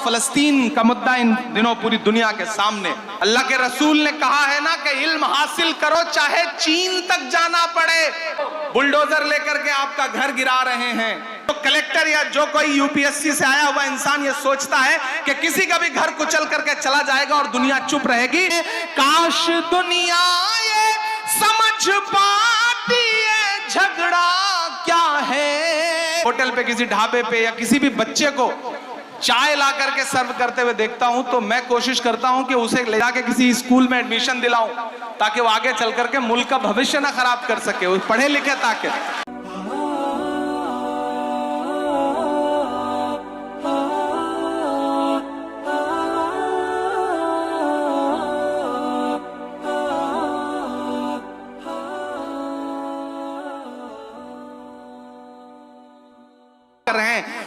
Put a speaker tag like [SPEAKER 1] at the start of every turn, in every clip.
[SPEAKER 1] फलस्तीन का मुद्दा इन दिनों पूरी दुनिया के सामने। अल्लाह के रसूल ने कहा है ना कि इल्म हासिल करो चाहे चीन तक जाना पड़े। बुलडोजर लेकर के आपका घर गिरा रहे हैं तो कलेक्टर या जो कोई यूपीएससी से आया हुआ इंसान ये सोचता है कि किसी का भी घर कुचल करके चला जाएगा और दुनिया चुप रहेगी। काश दुनिया ये समझ पाती है झगड़ा क्या है। होटल पे, किसी ढाबे पे या किसी भी बच्चे को चाय ला करके सर्व करते हुए देखता हूं तो मैं कोशिश करता हूं कि उसे ले जाके किसी स्कूल में एडमिशन दिलाऊं ताकि वो आगे चल करके मुल्क का भविष्य ना खराब कर सके, वो पढ़े लिखे ताकि।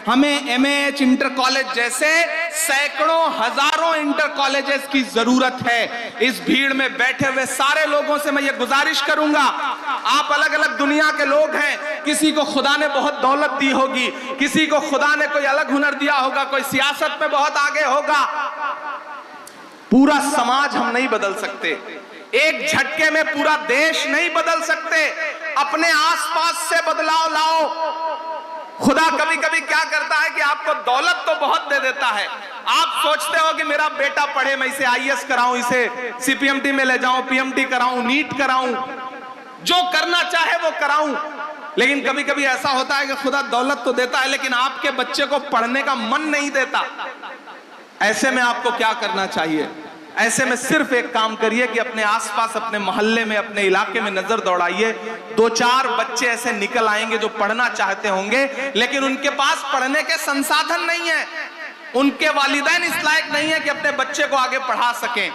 [SPEAKER 1] हमें एमएच, इंटर कॉलेज जैसे सैकड़ों हजारों इंटर कॉलेजेस की जरूरत है। इस भीड़ में बैठे हुए सारे लोगों से मैं ये गुजारिश करूंगा, आप अलग अलग दुनिया के लोग हैं, किसी को खुदा ने बहुत दौलत दी होगी, किसी को खुदा ने कोई अलग हुनर दिया होगा, कोई सियासत में बहुत आगे होगा। पूरा समाज हम नहीं बदल सकते, एक झटके में पूरा देश नहीं बदल सकते। अपने आसपास से बदलाव लाओ। खुदा कभी कभी क्या करता है कि आपको दौलत तो बहुत दे देता है, आप सोचते हो कि मेरा बेटा पढ़े, मैं इसे आईएएस कराऊं, इसे सीपीएमटी में ले जाऊं, पीएमटी कराऊं, नीट कराऊं, जो करना चाहे वो कराऊं। लेकिन कभी कभी ऐसा होता है कि खुदा दौलत तो देता है लेकिन आपके बच्चे को पढ़ने का मन नहीं देता। ऐसे में आपको क्या करना चाहिए? ऐसे में सिर्फ एक काम करिए कि अपने आसपास, अपने मोहल्ले में, अपने इलाके में नजर दौड़ाइए। 2-4 बच्चे ऐसे निकल आएंगे जो पढ़ना चाहते होंगे लेकिन उनके पास पढ़ने के संसाधन नहीं है, उनके वालिदैन इस लायक नहीं है कि अपने बच्चे को आगे पढ़ा सकें।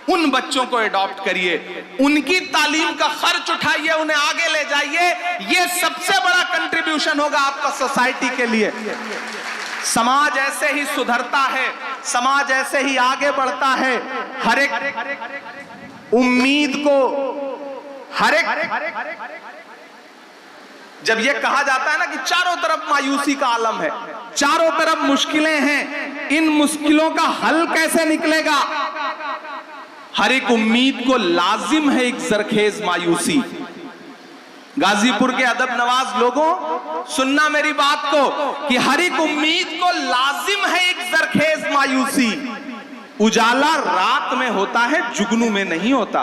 [SPEAKER 1] उन बच्चों को अडॉप्ट करिए, उनकी तालीम का खर्च उठाइए, उन्हें आगे ले जाइए। ये सबसे बड़ा कंट्रीब्यूशन होगा आपका सोसाइटी के लिए। समाज ऐसे ही सुधरता है, समाज ऐसे ही आगे बढ़ता है। हर एक उम्मीद को, हर एक, जब ये कहा जाता है ना कि चारों तरफ मायूसी का आलम है, चारों तरफ मुश्किलें हैं, इन मुश्किलों का हल कैसे निकलेगा? हर एक उम्मीद को लाजिम है एक जरखेज मायूसी। गाजीपुर के अदब नवाज लोगों, सुनना मेरी बात को कि हर एक उम्मीद को लाजिम है एक जरखेज मायूसी। उजाला रात में होता है, जुगनू में नहीं होता।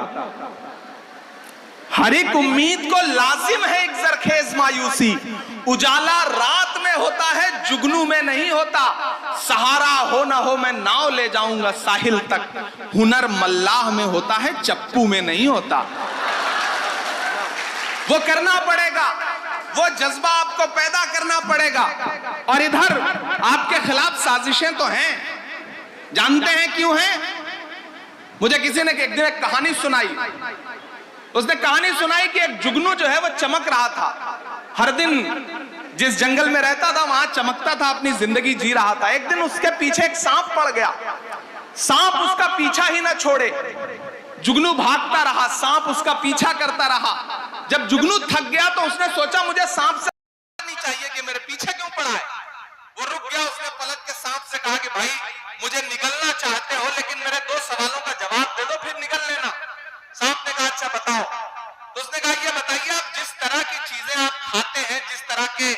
[SPEAKER 1] हर एक उम्मीद को लाजिम है एक जरखेज मायूसी। उजाला रात में होता है, जुगनू में नहीं होता। सहारा हो ना हो मैं नाव ले जाऊंगा साहिल तक, हुनर मल्लाह में होता है, चप्पू में नहीं होता। वो करना पड़ेगा, वो जज्बा आपको पैदा करना पड़ेगा। और इधर आपके खिलाफ साजिशें तो हैं, जानते हैं क्यों हैं? मुझे किसी ने एक दिन एक कहानी सुनाई। उसने कहानी सुनाई कि एक जुगनू जो है वो चमक रहा था, हर दिन जिस जंगल में रहता था वहां चमकता था, अपनी जिंदगी जी रहा था। एक दिन उसके पीछे एक सांप पड़ गया, सांप उसका पीछा ही ना छोड़े। जुगनू भागता रहा, सांप उसका पीछा करता रहा। जब जुगनू थक गया तो उसने सोचा मुझे सांप से नहीं चाहिए कि मेरे पीछे क्यों पड़ा है। वो रुक गया, उसने पलट के सांप से कहा कि भाई मुझे निकलना चाहते हो लेकिन मेरे 2 सवालों का जवाब दे दो फिर निकल लेना। सांप ने कहा अच्छा बताओ। तो उसने कहा ये बताइए आप जिस तरह की चीजें आप खाते हैं, जिस तरह के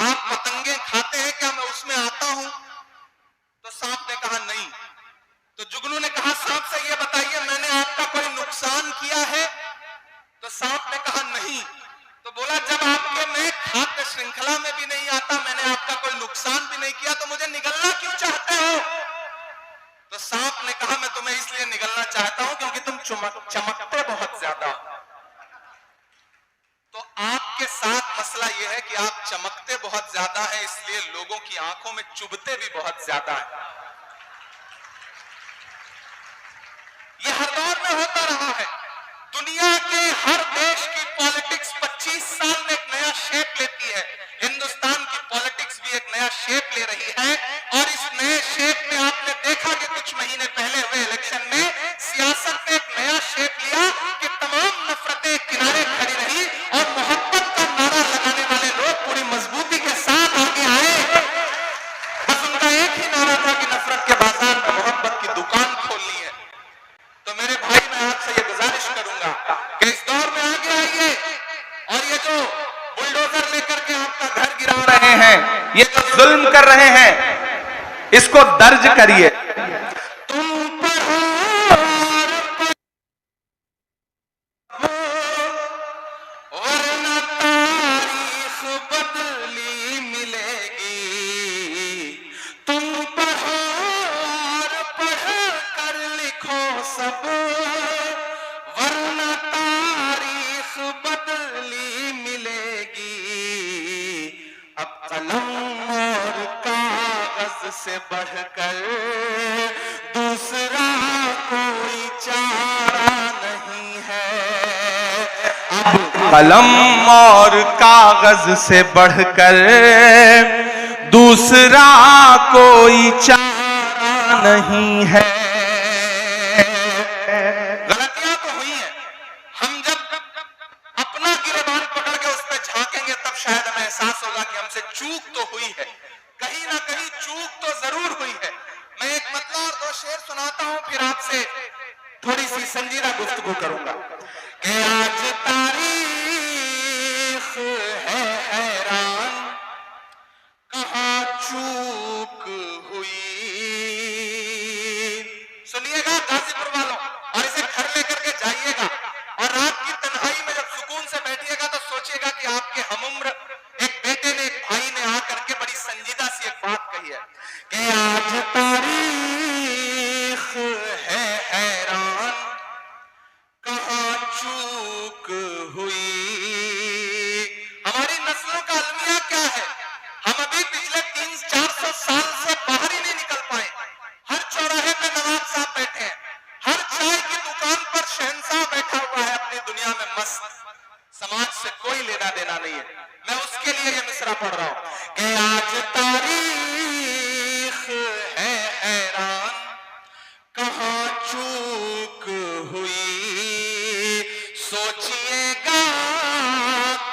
[SPEAKER 1] आप पतंगे खाते हैं, क्या मैं उसमें आता हूं? तो सांप ने कहा नहीं। तो जुगनू ने कहा सांप से ये बताइए मैंने आपका कोई नुकसान किया है? तो सांप ने कहा नहीं। तो बोला जब आपके मैं खाद्य श्रृंखला में भी नहीं आता, मैंने आपका कोई नुकसान भी नहीं किया, तो मुझे निगलना क्यों चाहते हो? तो सांप ने कहा मैं तुम्हें इसलिए निगलना चाहता हूं क्योंकि तुम चमकते बहुत ज्यादा। तो आपके साथ मसला यह है कि आप चमकते बहुत ज्यादा है, इसलिए लोगों की आंखों में चुभते भी बहुत ज्यादा है। यह हर दौर में होता रहा है। दुनिया के हर देश की पॉलिटिक्स 25 साल में एक नया शेप लेती है। हिंदुस्तान की पॉलिटिक्स भी एक नया शेप ले रही है और इस नए शेप में आपने देखा कि कुछ महीने पहले हुए इलेक्शन में सियासत ने एक नया शेप लिया कि तमाम नफरतें किनारे खड़ी रही और मोहब्बत का नारा लगाने वाले लोग पूरी मजबूती के साथ आगे आए। बस उनका एक ही नारा था कि नफरत इसको दर्ज करिए।
[SPEAKER 2] से बढ़कर दूसरा कोई चारा नहीं है। अब
[SPEAKER 1] कलम और कागज से बढ़कर दूसरा कोई चारा नहीं है।
[SPEAKER 2] गलतियां तो हुई हैं, हम जब अपना गिरेबान पकड़ के उस पर झांकेंगे तब शायद हमें एहसास होगा कि हमसे चूक तो हुई है, कहीं ना कहीं चूक तो जरूर हुई है। मैं एक मतलब और दो शेर सुनाता हूं, फिर आपसे थोड़ी सी संजीदा गुफ्तगू करूंगा कि आज तारीख है हैरान, कहां चूक हुई। सुनिएगा गाजीपुर वालों, और इसे घर लेकर के जाइएगा और रात की तन्हाई में जब सुकून से बैठिएगा तो सोचिएगा कि आपके हमुम्र एक बेटे ने, एक भाई ने आकर के बड़ी संजीदा सी एक बात कही है कि आज तारीख है हैरान, कहां चूक हुई। हमारी नस्लों का अलमिया क्या है? हम अभी पिछले 300-400 साल से बाहर ही नहीं निकल पाए। हर चौराहे पे नवाब साहब बैठे हैं, हर चाय की दुकान पर शहंशाह बैठा हुआ है अपनी दुनिया में मस्त। समाज से कोई लेना देना नहीं है। मैं उसके लिए ये मिसरा पढ़ रहा हूं कि आज तारीख है हैरान, कहां चूक हुई। सोचिएगा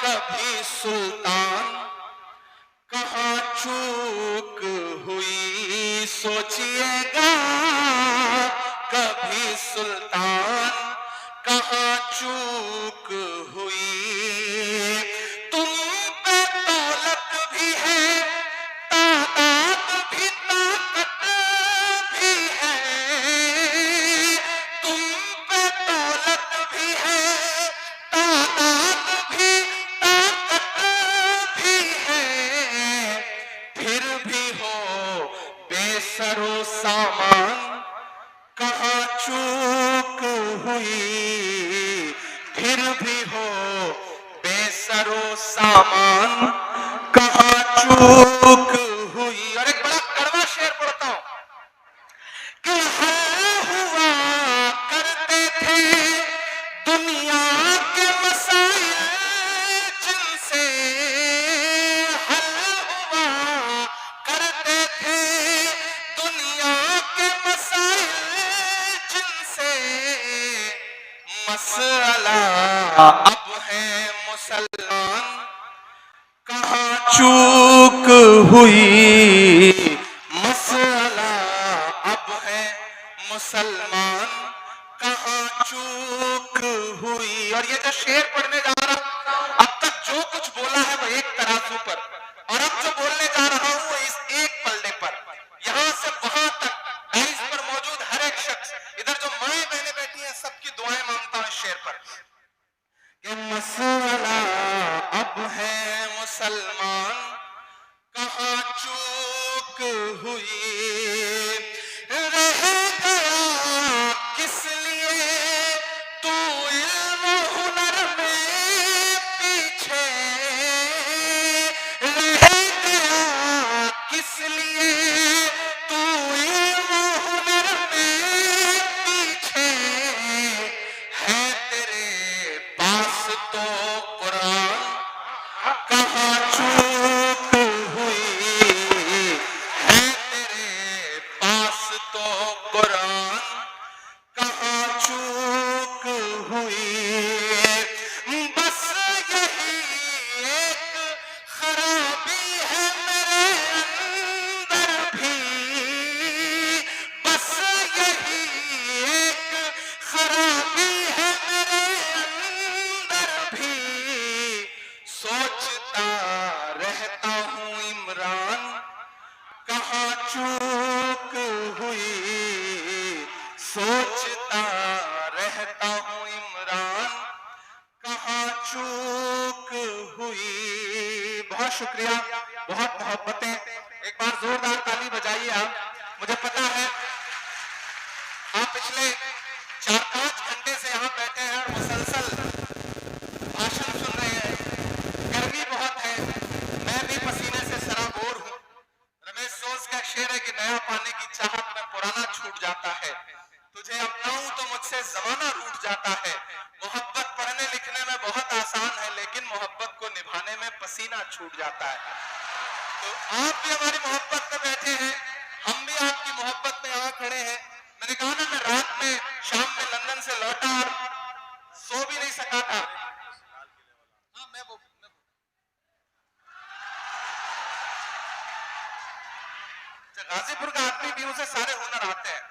[SPEAKER 2] कभी सुल्तान, कहां चूक हुई। सोचिएगा कभी सुल्तान, कहां चूक हुई। तुम पे दौलत भी है, तादाद भी, ताकत भी है। तुम पे दौलत भी है, तादाद भी, ताकत भी है। फिर भी हो बेसरो सामान, कहां चूक हुई। फिर भी हो बेसरो सामान, कहां चूक हुई। और एक बड़ा कड़वा शेर पढ़ता हूं कि हल हुआ करते थे दुनिया के मसाइल जिनसे, हल हुआ करते थे दुनिया के मसाइल जिनसे। मसला अब है मुसलमान, कहां चूक हुई। मसला अब है मुसलमान, कहां चूक हुई। और ये जो शेर पढ़ने जा रहा हूं, अब तक जो कुछ बोला है वो एक तराजू पर, और अब जो बोलने जा रहा हूं वो इस एक पल्ले पर। यहां से वहां तक डाइस पर मौजूद हर एक शख्स, इधर जो माएं बहनें बैठी हैं, सबकी दुआएं मांगता हूं इस शेर पर कि मसला अब है मुसलमान, कहां चूक हुई। रह गया किस लिए तू इल्म हुनर में पीछे, रह गया किस लिए तू इल्म हुनर में पीछे। है तेरे पास तो कुरान, कहां चूक हुई। है तेरे पास तो कुरान, कहां चूक हुई। बस यही एक खराबी है मेरे अंदर भी, बस यही एक खराबी है मेरे अंदर भी। सोचता रहता हूं इमरान, कहां चूक सोचता रहता हूं इमरान कहां चूक हुई। बहुत शुक्रिया, बहुत मोहब्बतें। एक बार जोरदार ताली बजाइए आप। मुझे पता है आप पिछले 4-5 घंटे से यहाँ बैठे हैं और मुसलसल भाषण सुन रहे हैं। गर्मी बहुत है, मैं भी पसीने से सराबोर हूँ। रमेश सोस का शेर है कि नया पाने की चाहत में पुराना छूट जाता है। तुझे अपनाऊं तो मुझसे जमाना रूठ जाता है। मोहब्बत पढ़ने लिखने में बहुत आसान है, लेकिन मोहब्बत को निभाने में पसीना छूट जाता है। तो आप भी हमारी मोहब्बत में बैठे हैं, हम भी आपकी मोहब्बत में यहाँ खड़े हैं। मैंने कहा ना, मैं रात में शाम में लंदन से लौटा और सो भी नहीं सका था। गाजीपुर का आदमी भी, उसे सारे हुनर आते हैं।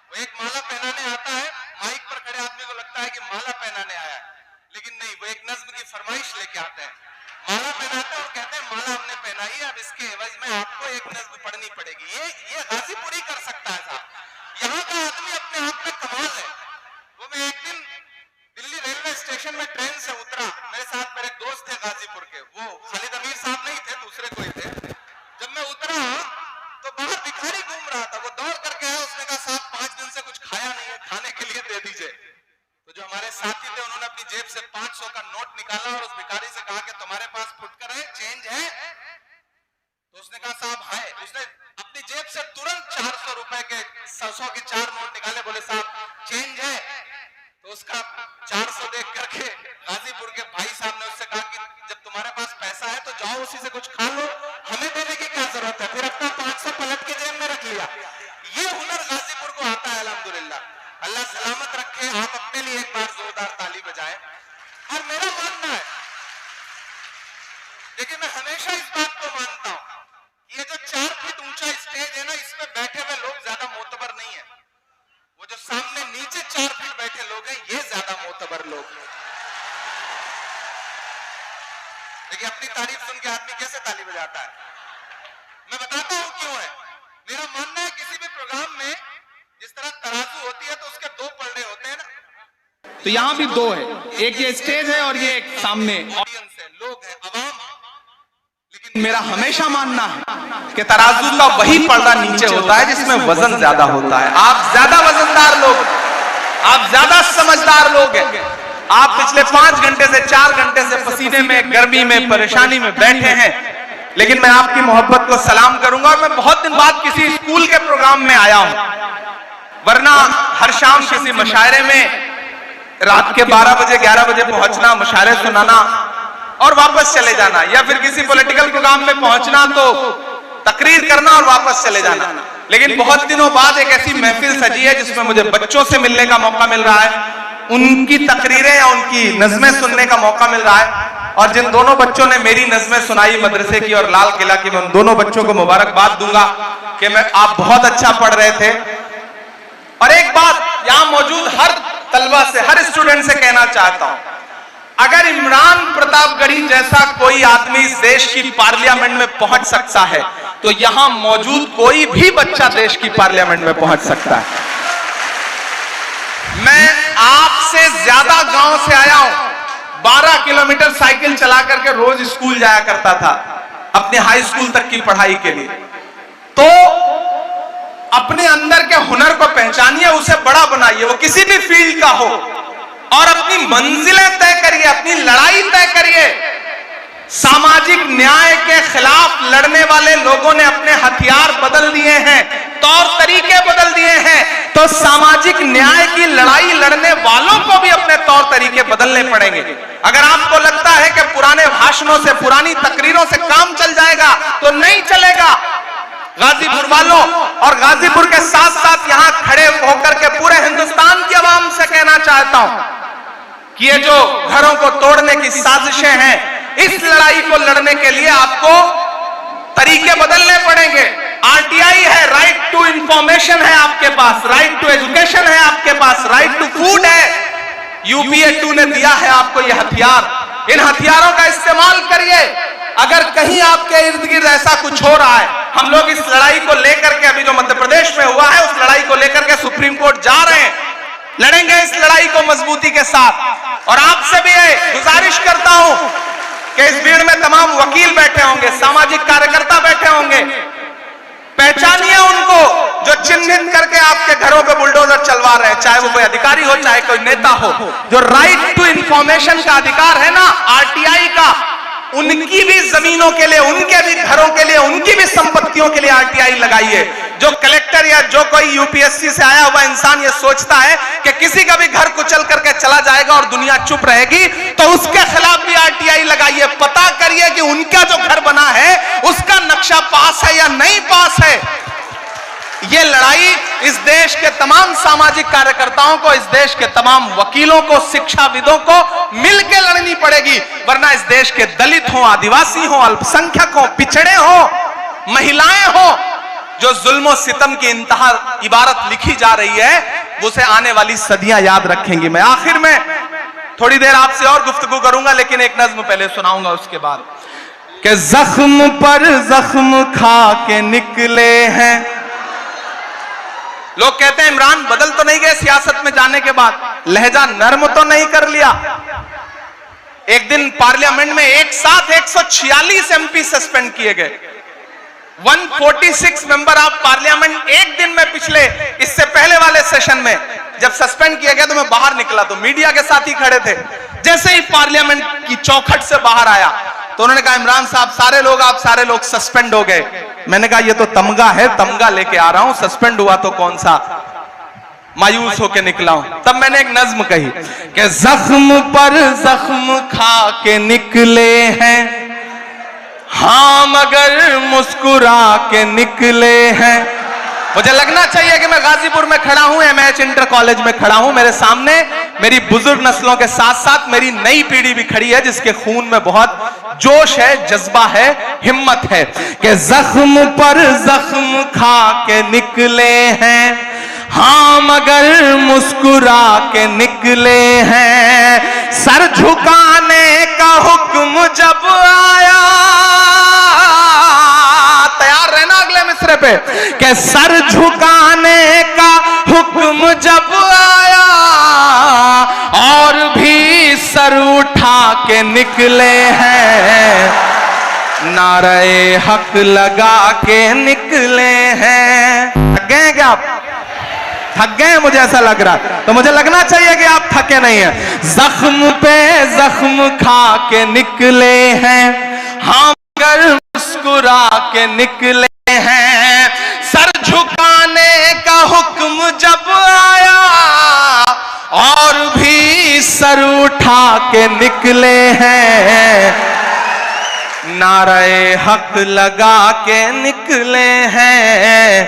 [SPEAKER 2] वो एक माला पहनाने आता है, माइक पर खड़े आदमी को लगता है कि माला पहनाने आया है, लेकिन नहीं, वो एक नज्म की फरमाइश लेके आते हैं। माला पहनाते हैं और कहते हैं माला हमने पहनाई है, अब इसके एवज में आपको एक नज्म पढ़नी पड़ेगी। ये गाजीपुर ही कर सकता है साहब। यहाँ का आदमी अपने आप में कमाल है। वो मैं एक दिन दिल्ली रेलवे स्टेशन में ट्रेन से उतरा, मेरे साथ मेरे दोस्त थे गाजीपुर के, वो खालिद अमीर साहब नहीं थे, दूसरे कोई थे। जब मैं उतरा तो बाहर भिखारी घूम रहा था, वो दौड़ करके आया, उसने कहा साहब 5 दिन से कुछ खाया नहीं है, खाने के लिए दे दीजिए। तो जो हमारे साथी थे उन्होंने अपनी जेब से 500 का नोट निकाला और उस भिखारी से कहा कि तुम्हारे पास फुटकर है, चेंज है? तो उसने कहा साहब है। उसने अपनी जेब से तुरंत 400 रुपए के 100 के 4 नोट निकाले, बोले साहब चेंज है? तो उसका 400 देख करके गाजीपुर के भाई साहब ने उससे कहा कि जब तुम्हारे पास पैसा है तो जाओ उसी से कुछ खा लो, हमें देने की क्या जरूरत है। फिर अपना 500 पलट के जेब में रख लिया। ये हुनर गाजीपुर को आता है, अल्हम्दुलिल्लाह। अल्लाह सलामत रखे। आप अपने लिए एक बार जोरदार ताली बजाएं। और मेरा मानना है, लेकिन मैं हमेशा इस बात को मानता हूं, ये जो 4 फीट ऊंचा स्टेज है ना, इसमें बैठे हुए लोग ज्यादा मोतबर नहीं है। वो जो सामने नीचे 4 फीट बैठे लोग हैं, ये ज्यादा मोतबर लोग। देखिए, अपनी तारीफ सुन के आदमी कैसे ताली बजाता है। मैं बताता हूं क्यों है। मेरा मानना है, किसी भी प्रोग्राम में जिस तरह तराजू होती है तो उसके 2 पलड़े होते हैं ना,
[SPEAKER 1] तो यहाँ भी 2 है, एक ये स्टेज है और ये एक सामने
[SPEAKER 2] ऑडियंस है, लोग हैं, अवाम है। लेकिन
[SPEAKER 1] मेरा हमेशा मानना है कि तराजू का वही पलड़ा नीचे होता है जिसमें वजन ज्यादा होता है। आप ज्यादा वजनदार लोग, आप ज्यादा समझदार लोग हैं। आप पिछले 5 घंटे से 4 घंटे से पसीने में, गर्मी में, परेशानी में बैठे हैं, लेकिन मैं आपकी मोहब्बत को सलाम करूंगा। और मैं बहुत दिन बाद किसी स्कूल के प्रोग्राम में आया हूं, वरना हर शाम किसी मुशायरे में रात के 12 बजे 11 बजे पहुंचना, मुशायरे सुनाना और वापस चले जाना, या फिर किसी पॉलिटिकल प्रोग्राम में पहुंचना तो तकरीर करना और वापस चले जाना। लेकिन बहुत दिनों बाद एक ऐसी महफिल सजी है जिसमें मुझे बच्चों से मिलने का मौका मिल रहा है, उनकी तकरीरें या उनकी नज़में सुनने का मौका मिल रहा है। और जिन दोनों बच्चों ने मेरी नज़में सुनाई मदरसे की और लाल किला की, मैं उन दोनों बच्चों को मुबारकबाद दूंगा कि आप बहुत अच्छा पढ़ रहे थे। और एक बात यहां मौजूद हर तलबा से, हर स्टूडेंट से कहना चाहता हूं, अगर इमरान प्रतापगढ़ी जैसा कोई आदमी इस देश की पार्लियामेंट में पहुंच सकता है, तो यहां मौजूद कोई भी बच्चा देश की पार्लियामेंट में पहुंच सकता है। मैं आपसे ज्यादा गांव से आया हूं, 12 किलोमीटर साइकिल चला करके रोज स्कूल जाया करता था अपने हाई स्कूल तक की पढ़ाई के लिए। तो अपने अंदर के हुनर को पहचानिए, उसे बड़ा बनाइए, वो किसी भी फील्ड का हो, और अपनी मंजिलें तय करिए, अपनी लड़ाई तय करिए। सामाजिक न्याय के खिलाफ लड़ने वाले लोगों ने अपने हथियार बदल दिए हैं, तौर तरीके बदल दिए हैं, तो सामाजिक न्याय की लड़ाई लड़ने वालों को भी अपने तौर तरीके बदलने पड़ेंगे। अगर आपको लगता है कि पुराने भाषणों से, पुरानी तकरीरों से काम चल जाएगा, तो नहीं चलेगा। गाजीपुर वालों और गाजीपुर के साथ साथ यहां खड़े होकर के पूरे हिंदुस्तान की आवाम से कहना चाहता हूं कि ये जो घरों को तोड़ने की साजिशें हैं, इस लड़ाई को लड़ने के लिए आपको तरीके बदलने पड़ेंगे। आरटीआई है, राइट टू इंफॉर्मेशन है आपके पास, राइट टू एजुकेशन है आपके पास, राइट टू फूड है। यूपीए 2 ने दिया है आपको ये हथियार, इन हथियारों का इस्तेमाल करिए। अगर कहीं आपके इर्द गिर्द ऐसा कुछ हो रहा है, हम लोग इस लड़ाई को लेकर के, अभी जो मध्य प्रदेश में हुआ है, उस लड़ाई को लेकर के सुप्रीम कोर्ट जा रहे हैं। के साथ। और आपसे भी गुजारिश करता हूं कि इस भीड़ में तमाम वकील बैठे होंगे, सामाजिक कार्यकर्ता बैठे होंगे, पहचानिए उनको जो चिन्हित करके आपके घरों पे बुलडोजर चलवा रहे हैं, चाहे वो कोई अधिकारी हो चाहे कोई नेता हो। जो राइट टू इंफॉर्मेशन का अधिकार है ना आरटीआई का, उनकी भी जमीनों के लिए, उनके भी घरों के लिए, उनकी भी संपत्तियों के लिए आरटीआई लगाइए। जो कलेक्टर या जो कोई यूपीएससी से आया हुआ इंसान ये सोचता है कि किसी का भी घर कुचल करके चला जाएगा और दुनिया चुप रहेगी, तो उसके खिलाफ भी आरटीआई लगाइए। पता करिए कि उनका जो घर बना है उसका नक्शा पास है या नहीं पास है। यह लड़ाई इस देश के तमाम सामाजिक कार्यकर्ताओं को, इस देश के तमाम वकीलों को, शिक्षाविदों को मिलकर लड़नी पड़ेगी, वरना इस देश के दलित हो, आदिवासी हो, अल्पसंख्यक हो, पिछड़े हो, महिलाएं हो, जो जुल्म सितम की इंतहा इबारत लिखी जा रही है, उसे आने वाली सदियां याद रखेंगी। मैं आखिर में थोड़ी देर आपसे और गुफ्तगू करूंगा, लेकिन एक नज्म पहले सुनाऊंगा उसके बाद। कि जख्म पर जख्म खा के निकले हैं। लोग कहते हैं इमरान बदल तो नहीं गए सियासत में जाने के बाद, लहजा नर्म तो नहीं कर लिया। एक दिन पार्लियामेंट में एक साथ 146 एमपी सस्पेंड किए गए। 146 मेंबर ऑफ पार्लियामेंट एक दिन में, पिछले इससे पहले वाले सेशन में जब सस्पेंड किया गया तो मैं बाहर निकला तो मीडिया के साथ ही खड़े थे। जैसे ही पार्लियामेंट की चौखट से बाहर आया तो उन्होंने कहा इमरान साहब आप सारे लोग सस्पेंड हो गए। मैंने कहा ये तो तमगा है, तमगा लेके आ रहा हूं, सस्पेंड हुआ तो कौन सा, मायूस होके निकला हूं। तब मैंने एक नज्म कही कि जख्म पर जख्म खा के निकले हैं, हाँ मगर मुस्कुरा के निकले हैं। मुझे लगना चाहिए कि मैं गाजीपुर में खड़ा हूं, एमएच इंटर कॉलेज में खड़ा हूं। मेरे सामने मेरी बुजुर्ग नस्लों के साथ साथ मेरी नई पीढ़ी भी खड़ी है, जिसके खून में बहुत जोश है, जज्बा है, हिम्मत है। कि जख्म पर जख्म खा के निकले हैं, हाँ मगर मुस्कुरा के निकले हैं। सर झुकाने का हुक्म जब आया, तैयार रहना अगले मिसरे पे, कि सर झुकाने का हुक्म जब आया और भी सर उठा के निकले हैं, नारे हक लगा के निकले हैं। थक गए क्या आप? थक गए मुझे ऐसा लग रहा, तो मुझे लगना चाहिए कि आप थके नहीं हैं। जख्म पे जख्म खा के निकले हैं, हाँ मगर मुस्कुरा के निकले हैं। सर झुकाने का हुक्म जब आया और भी सर उठा के निकले हैं, नारे हक लगा के निकले हैं,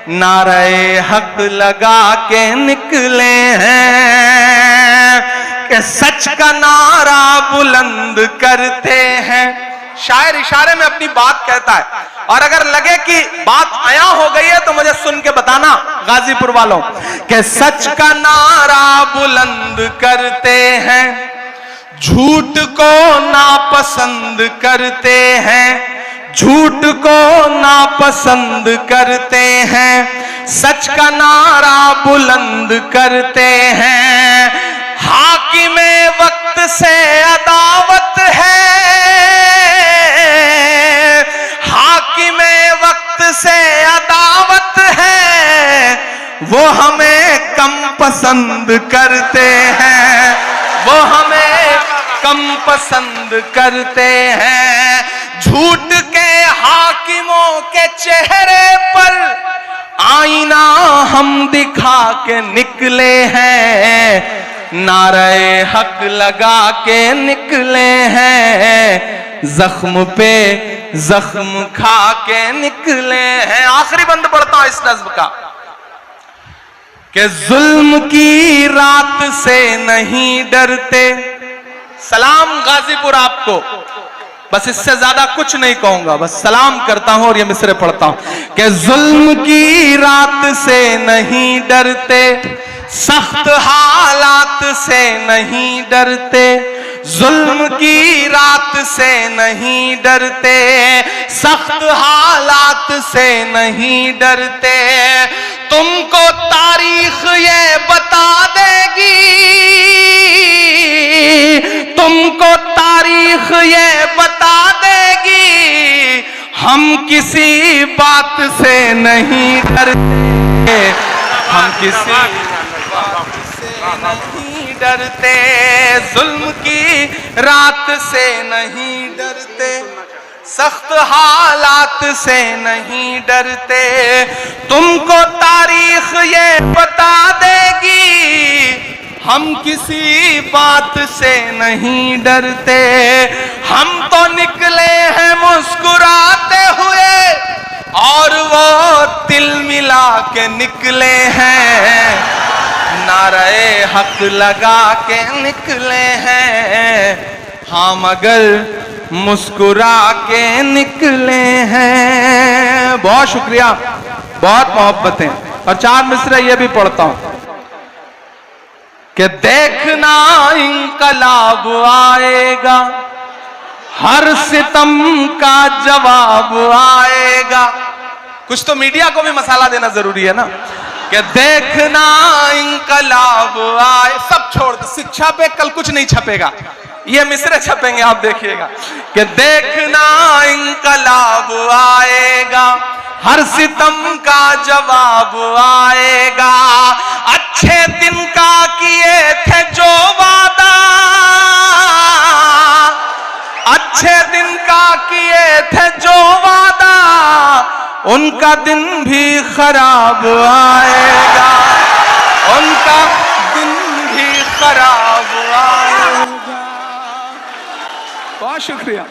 [SPEAKER 1] नारे हक लगा के निकले हैं। कि सच का नारा बुलंद करते हैं। शायर इशारे में अपनी बात कहता है, और अगर लगे कि बात आया हो गई है तो मुझे सुन के बताना गाजीपुर वालों। कि सच का नारा बुलंद करते हैं, झूठ को नापसंद करते हैं, झूठ को नापसंद करते हैं। सच का नारा बुलंद करते हैं। हाकिमे वक्त से अदावत है, हाकिमे वक्त से अदावत है, वो हमें कम पसंद करते हैं, वो हमें कम पसंद करते हैं। झूठ के हाकिमों के चेहरे पर आईना हम दिखा के निकले हैं, नारे हक लगा के निकले हैं। जख्म पे जख्म खा के निकले हैं। आखिरी बंद पढ़ता हूं इस नज्म का। कि जुल्म की रात से नहीं डरते। सलाम गाजीपुर आपको, बस इससे ज्यादा कुछ नहीं कहूंगा, बस सलाम करता हूं और ये मिसरे पढ़ता हूं। कि जुल्म की रात से नहीं डरते, सख्त हालात से नहीं डरते, जुल्म की रात से नहीं डरते, सख्त हालात से नहीं डरते। तुमको तारीख ये बता देगी
[SPEAKER 2] तुमको तारीख ये बता देगी, हम किसी बात से नहीं डरते, हम किसी बात से नहीं डरते, जुल्म की रात से नहीं डरते, सख्त हालात से नहीं डरते। तुमको तारीख ये बता देगी, हम किसी बात से नहीं डरते। हम तो निकले हैं मुस्कुराते हुए और वो तिल मिला के निकले हैं, नारे हक लगा के निकले हैं, हाँ मगर मुस्कुरा के निकले हैं। बहुत शुक्रिया, बहुत मोहब्बतें। और 4 मिसरे ये भी पढ़ता हूं कि देखना इंकलाब आएगा, हर सितम का जवाब आएगा। कुछ तो मीडिया को भी मसाला देना जरूरी है ना, कि देखना इंकलाब आए। सब छोड़ दो, शिक्षा पे कल कुछ नहीं छपेगा, ये मिसरे छपेंगे, आप देखिएगा कि देखना इंकलाब आएगा, हर सितम का जवाब आएगा। अच्छे दिन का किए थे जो वादा, अच्छे दिन का किए थे जो वादा, उनका दिन भी खराब आएगा, उनका दिन भी खराब आएगा। बहुत शुक्रिया।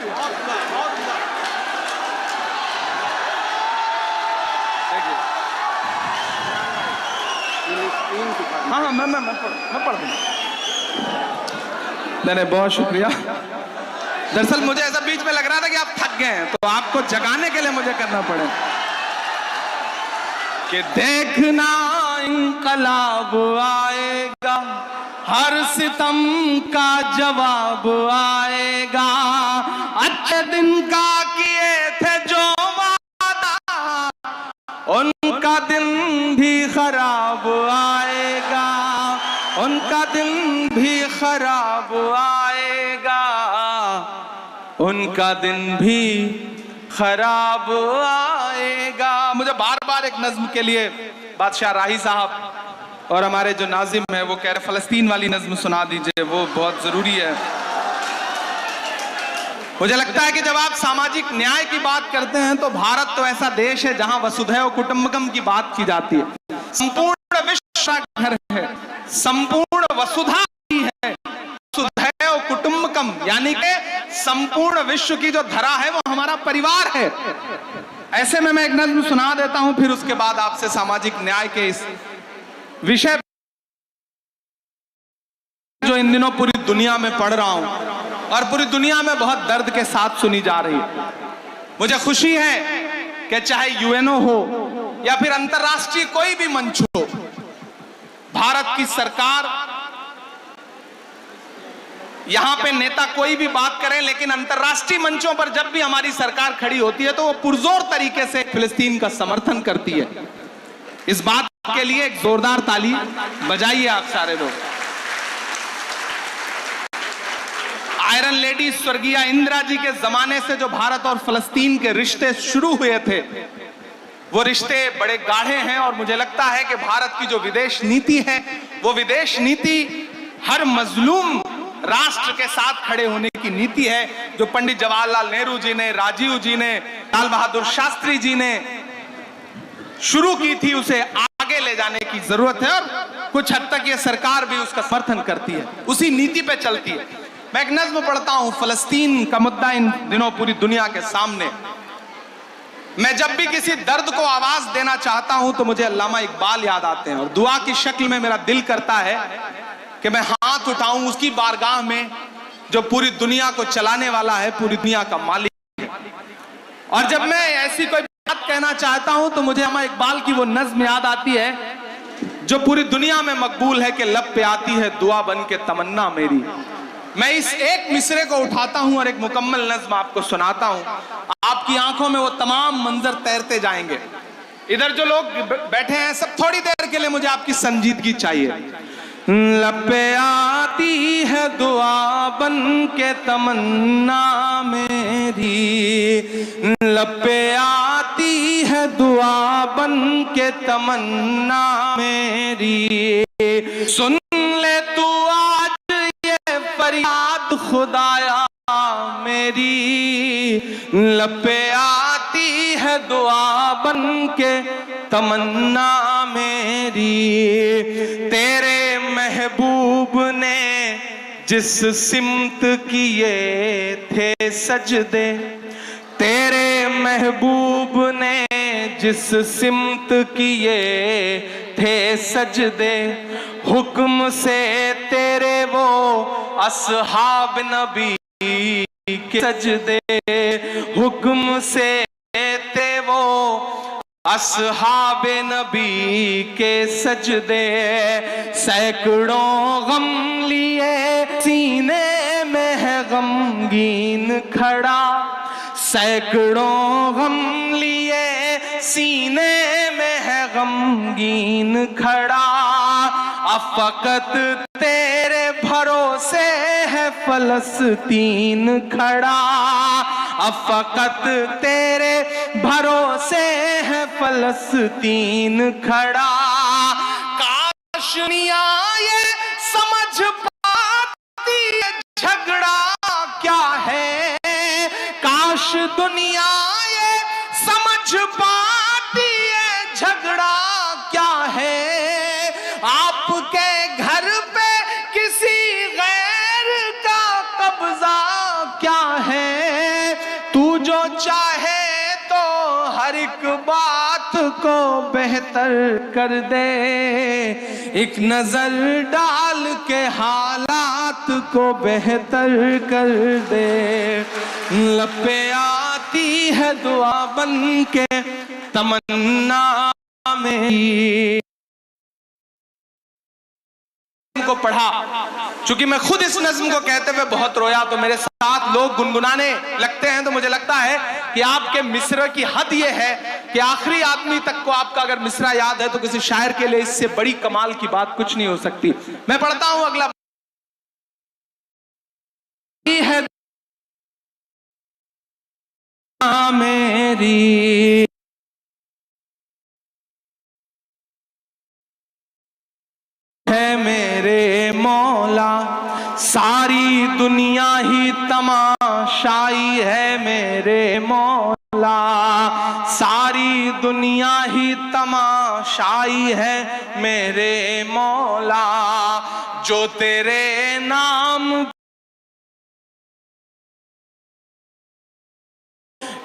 [SPEAKER 2] हाँ मैं पढ़ दूँ। नहीं, बहुत शुक्रिया। दरअसल मुझे ऐसा बीच में लग रहा था कि आप थक गए हैं, तो आपको जगाने के लिए मुझे करना पड़े कि देखना इंकलाब आएगा, हर सितम का जवाब आएगा। अच्छे दिन का किए थे जो वादा, उनका दिन भी खराब आएगा, उनका दिन भी खराब आएगा, उनका दिन भी खराब आएगा। मुझे बार बार एक नज्म के लिए बादशाह राही साहब और हमारे जो नाजिम है वो कह रहे फलस्तीन वाली नज्म सुना दीजिए, वो बहुत जरूरी है। मुझे लगता है कि जब आप सामाजिक न्याय की बात करते हैं तो भारत तो ऐसा देश है जहां वसुधैव कुटुंबकम की बात की जाती है। संपूर्ण विश्व का घर है, संपूर्ण वसुधा है, वसुधैव कुटुंबकम, यानी कि संपूर्ण विश्व की जो धरा है वो हमारा परिवार है। ऐसे में मैं एक नज्म सुना देता हूं, फिर उसके बाद आपसे सामाजिक न्याय के इस विषय जो इन दिनों पूरी दुनिया में पढ़ रहा हूं और पूरी दुनिया में बहुत दर्द के साथ सुनी जा रही है। मुझे खुशी है कि चाहे यूएनओ हो या फिर अंतरराष्ट्रीय कोई भी मंच हो, भारत की सरकार, यहां पे नेता कोई भी बात करें, लेकिन अंतरराष्ट्रीय मंचों पर जब भी हमारी सरकार खड़ी होती है तो वो पुरजोर तरीके से फिलिस्तीन का समर्थन करती है। इस बात के लिए एक जोरदार ताली बजाइए आप सारे लोग। आयरन लेडी स्वर्गीय इंदिरा जी के जमाने से जो भारत और फलस्तीन के रिश्ते शुरू हुए थे, वो रिश्ते बड़े गाढ़े हैं और मुझे लगता है कि भारत की जो विदेश नीति है वो विदेश नीति हर मजलूम राष्ट्र के साथ खड़े होने की नीति है, जो पंडित जवाहरलाल नेहरू जी ने, राजीव जी ने, लाल बहादुर शास्त्री जी ने शुरू की थी, उसे आगे ले जाने की जरूरत है और कुछ हद तक ये सरकार भी उसका समर्थन करती है, उसी नीति पे चलती है। मैं एक नज्म पढ़ता हूं, फलस्तीन का मुद्दा इन दिनों पूरी दुनिया के सामने। मैं जब भी किसी दर्द को आवाज देना चाहता हूं तो मुझे अल्लामा इकबाल याद आते हैं और दुआ की शक्ल में मेरा दिल करता है कि मैं हाथ उठाऊं उसकी बारगाह में जो पूरी दुनिया को चलाने वाला है, पूरी दुनिया का मालिक है। और जब मैं ऐसी कोई बात कहना चाहता हूं तो मुझे अल्लामा इकबाल की वो नज्म याद आती है जो पूरी दुनिया में मकबूल है कि लब पे आती है दुआ बन के तमन्ना मेरी। मैं इस एक मिसरे को उठाता हूं और एक मुकम्मल नज्म आपको सुनाता हूं, आपकी आंखों में वो तमाम मंजर तैरते जाएंगे। इधर जो लोग बैठे हैं सब थोड़ी देर के लिए मुझे आपकी संजीदगी चाहिए।
[SPEAKER 1] लब पे आती है दुआ बन के तमन्ना मेरी, लब पे आती है दुआ बन के तमन्ना मेरी। सुन ले तू आज ये फरियाद खुदाया मेरी, लब पे आती है दुआ बन के तमन्ना मेरी। तेरे महबूब ने जिस सिमत किए थे सजदे, तेरे महबूब ने जिस सिमत किए थे सजदे, हुक्म से तेरे वो असहाब नबी के सजदे, हुक्म से ते वो असहाबे नबी के सजदे। सैकड़ों गम लिए सीने में है गमगीन खड़ा, सैकड़ों गम लिए सीने में है गमगीन खड़ा। अब फकत तेरे भरोसे है फलस्तीन खड़ा, अब फकत तेरे भरोसे है फलस्तीन खड़ा। काश दुनिया ये समझ पाती है झगड़ा क्या है, काश दुनिया ये समझ पाती है झगड़ा क्या है। आपके घर पे किसी गैर का कब्जा क्या है, तू जो चाहे तो हर एक बात को बेहतर कर दे। एक नजर डाल के हालात को बेहतर कर दे, लब पे आती है दुआ बन के तमन्ना मेरी। को पढ़ा, चूंकि मैं खुद इस नज्म को कहते हुए बहुत रोया, तो मेरे साथ लोग गुनगुनाने लगते हैं, तो मुझे लगता है कि आपके मिसरे की हद ये है कि आखिरी आदमी तक को आपका अगर मिसरा याद है तो किसी शायर के लिए इससे बड़ी कमाल की बात कुछ नहीं हो सकती। मैं पढ़ता हूं अगला है मेरी, है मेरे मौला सारी दुनिया ही तमाशाई है मेरे मौला, सारी दुनिया ही तमाशाई है मेरे मौला। जो तेरे नाम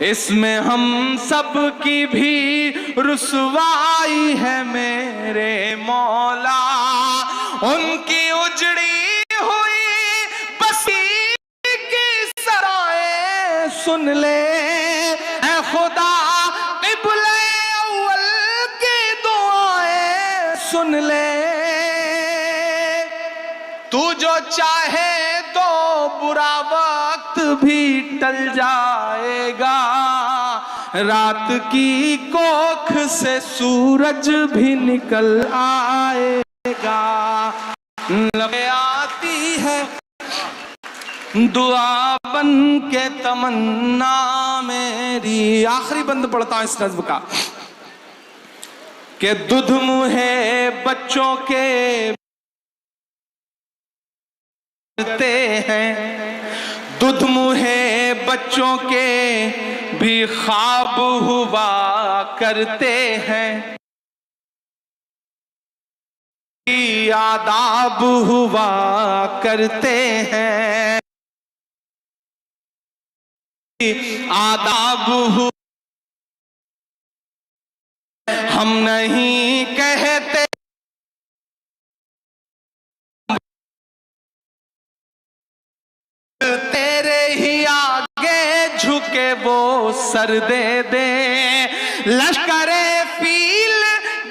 [SPEAKER 1] इसमें हम सब की भी रुसवाई है मेरे मौला। उनकी उजड़ी हुई बसी की सराए सुन ले ऐ खुदा, क़िबले अव्वल की दुआएं सुन ले। तू जो चाहे तो बुरा वक्त भी टल जाएगा, रात की कोख से सूरज भी निकल आएगा। लब आती है दुआ बन के तमन्ना मेरी। आखिरी बंद पढ़ता हूं इस नज़्म का कि दूध मुहे बच्चों के हैं, दूध मुहे बच्चों के भी ख्वाब हुआ करते हैं, आदाब हुआ करते हैं, आदाब हुआ। हम नहीं कहते तेरे ही आगे झुके वो सर दे दे। लश्करे फील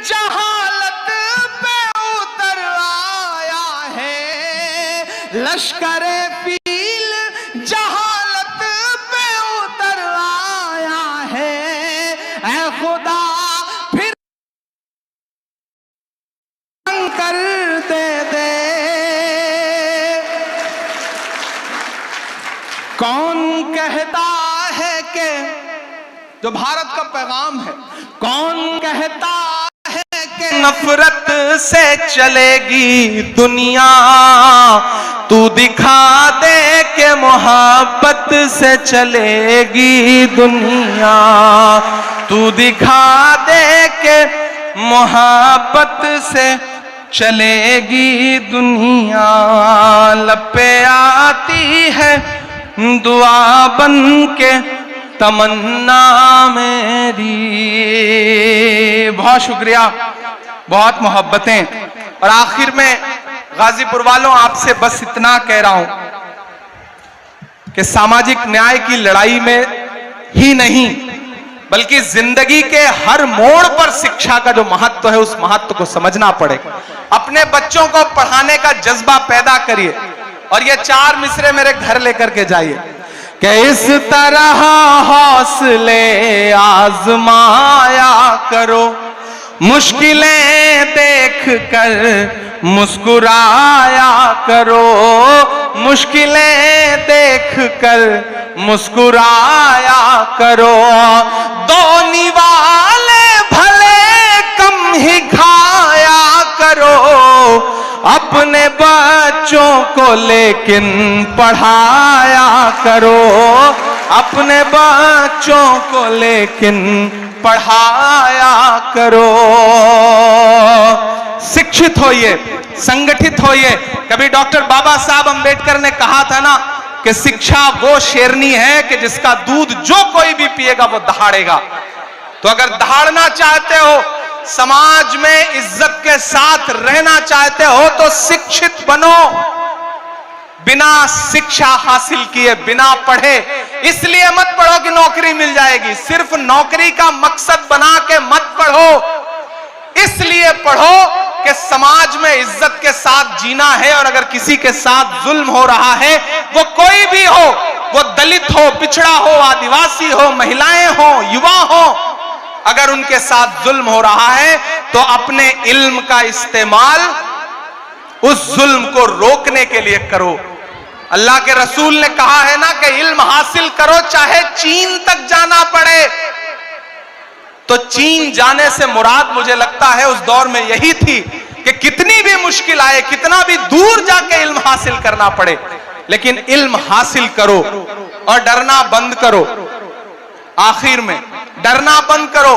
[SPEAKER 1] जहालत पे उतर आया है, लश्करे फील जहालत पे उतर आया है। ऐ खुदा फिर कर दे दे कहता है कि जो भारत का पैगाम है, कौन कहता है कि
[SPEAKER 2] नफरत से चलेगी दुनिया, तू दिखा दे के मोहब्बत से चलेगी दुनिया, तू दिखा दे के मोहब्बत से चलेगी दुनिया। लपे आती है दुआ बन के तमन्ना मेरी। बहुत शुक्रिया, बहुत मोहब्बतें। और आखिर में गाजीपुर वालों, आपसे बस इतना कह रहा हूं कि सामाजिक न्याय की लड़ाई में ही नहीं बल्कि जिंदगी के हर मोड़ पर शिक्षा का जो महत्व है, उस महत्व को समझना पड़ेगा। अपने बच्चों को पढ़ाने का जज्बा पैदा करिए और ये 4 मिसरे मेरे घर लेकर के जाइए कि इस तरह हौसले आजमाया करो, मुश्किलें देख कर मुस्कुराया करो, मुश्किलें देख कर मुस्कुराया करो। दो निवाले भले कम ही खाया करो, अपने बच्चों को लेकिन पढ़ाया करो, अपने बच्चों को लेकिन पढ़ाया करो। शिक्षित होइए, संगठित होइए। कभी डॉक्टर बाबा साहब अंबेडकर ने कहा था ना कि शिक्षा वो शेरनी है कि जिसका दूध जो कोई भी पिएगा वो दहाड़ेगा। तो अगर दहाड़ना चाहते हो, समाज में इज्जत के साथ रहना चाहते हो, तो शिक्षित बनो। बिना शिक्षा हासिल किए, बिना पढ़े, इसलिए मत पढ़ो कि नौकरी मिल जाएगी। सिर्फ नौकरी का मकसद बना के मत पढ़ो, इसलिए पढ़ो कि समाज में इज्जत के साथ जीना है। और अगर किसी के साथ जुल्म हो रहा है, वो कोई भी हो, वो दलित हो, पिछड़ा हो, आदिवासी हो, महिलाएं हो, युवा हो, अगर उनके साथ जुल्म हो रहा है तो अपने इल्म का इस्तेमाल उस जुल्म को रोकने के लिए करो। अल्लाह के रसूल ने कहा है ना कि इल्म हासिल करो चाहे चीन तक जाना पड़े। तो चीन जाने से मुराद मुझे लगता है उस दौर में यही थी कि कितनी भी मुश्किल आए, कितना भी दूर जाके इल्म हासिल करना पड़े, लेकिन इल्म हासिल करो और डरना बंद करो। आखिर में डरना बंद करो।